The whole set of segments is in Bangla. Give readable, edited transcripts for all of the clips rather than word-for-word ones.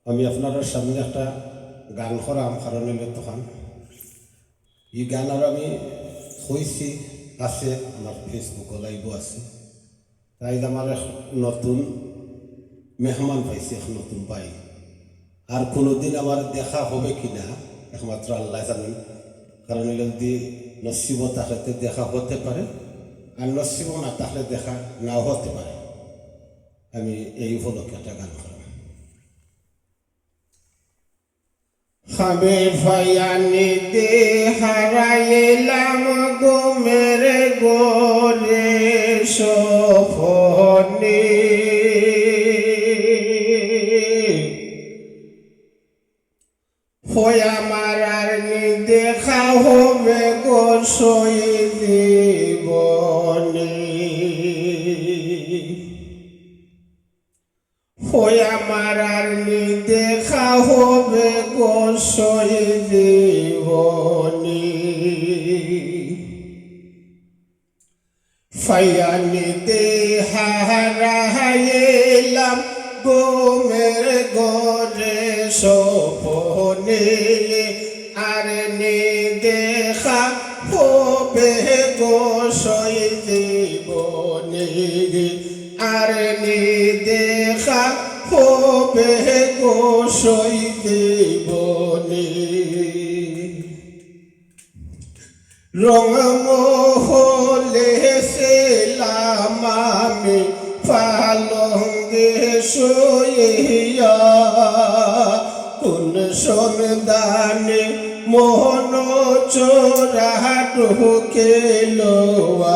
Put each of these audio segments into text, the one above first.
আমি আপনার সামনে একটা গান করাম, কারণ তখন এই গান আর আমি হয়েছি আছে আমার ফেসবুক লাইভও আছে। তাই আমার এক নতুন মেহমান পাইছি, এক নতুন ভাই। আর কোনোদিন আমার দেখা হবে কিনা একমাত্র আল্লাহ জানেন, কারণ যদি নসিব থাকলে দেখা হতে পারে, আর নসিব না থাকলে দেখা নাও হতে পারে। আমি এই উপলক্ষে একটা গান করাম। হবে ভয়ানি দে হারাইলাম গোমের গোরে সফনে, হয়া মারার নি দেখা হবে গো জীবনে, হয়া মারার নি দেখা হবে গো জীবনে, ফায়ানিতে হারাইলাম গোমের গরে সপনে, আর নি দেখা হবে গো জীবনে, আর নি দেখা হবে গো জীবনে। রঙমহলে ছিলাম আমি পালঙ্গে শুইয়া, কোন সন্ধানে মোহন চোরা ঢুকিল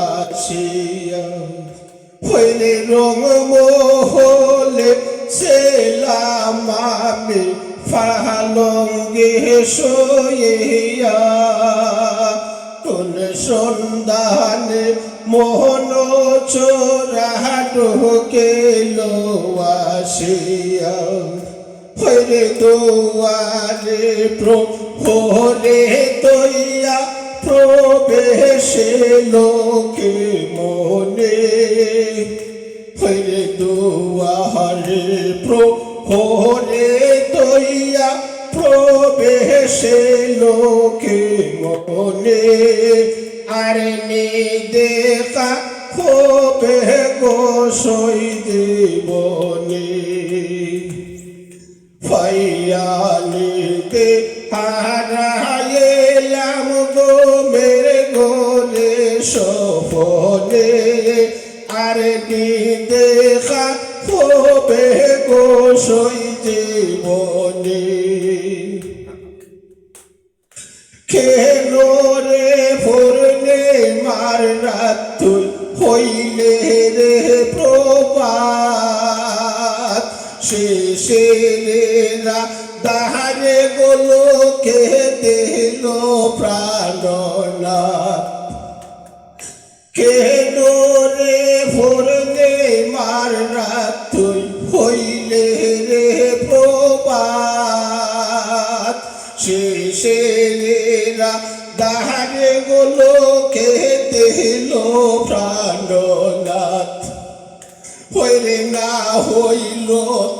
আসিয়া, হইলে রঙমহলে ছিলাম আমি পালঙ্গে শুইয়া, কোন সন্ধানে মোহন চোরা ঢুকিল আসিয়া, হইরে দুয়ারে প্রহরে তৈয়া প্রবেশে লোকে মনে, হইরে দুয়ারে প্রহরে তৈয়া প্রবেশে লোকে মনে, আর নি দেখা হবে গো জীবনে, ফাইয়ানিতে হারাইলাম গোমের গোরে সপনে, আর নি দেখা হবে গো জীবনে। কেন রে পূর্ণে মার রাত তুই হইলে রে প্রভাত, শেষেরা দাহারে গোলকে দিল প্রাণনাথ, কেন রে পূর্ণে মার রাত তুই হইলে রে প্রভাত, শেষেরা দাহারে গোলকে দিল প্রাণনাথ, হইলে না হইল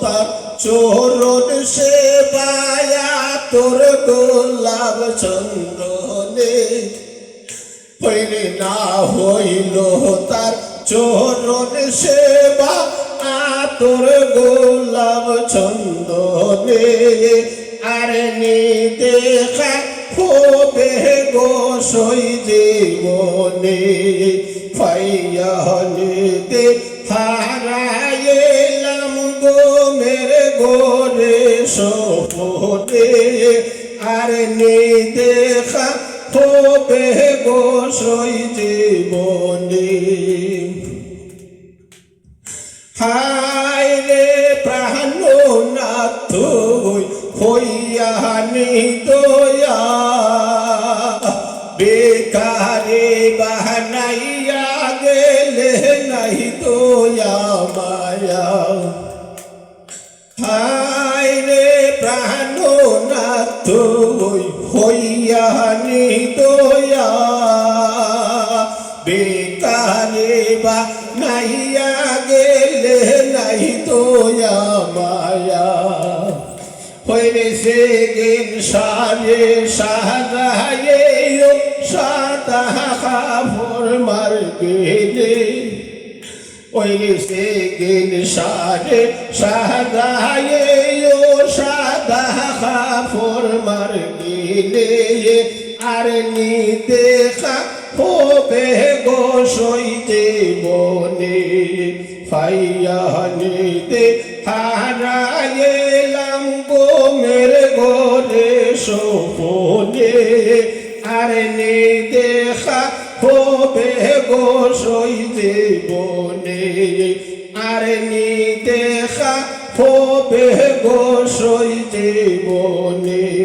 তার চরণ সেবায়া তোর গোলাপ চন্দনে, হইলে না হইল তার চরণ সেবা তোর গোলাপ চন্দনে, আর নি দেখা হবে গো জীবনে, ফাইয়ানিতে হারাইলাম গোমের গোরে সপনে, আর নি দেখা হবে গো জীবনে। হায় রে প্রাণনাথ হইয়া নিদয়া, বেকারে বাহানাইয়া গেলে নাই দয়া মায়া, হায় রে প্রাণনাথ হইয়া নিদয়া, বেকারে বাহানাইয়া গেলে নাই দয়া মায়া, হইছে গিন সারে সাজায়ে সাদা কাপড় মার গেলে হইছে গিন সারে সাজায়ে সাদা কাপড় মার গেলে আর নি দেখা হবে গো সইতে বনে ফাইয়া নিতে হারাইলাম গো মেরে ঘরে সোপনে আর নি দেখা হবে গো সইতে বনে আর নি দেখা হবে গো সইতে বনে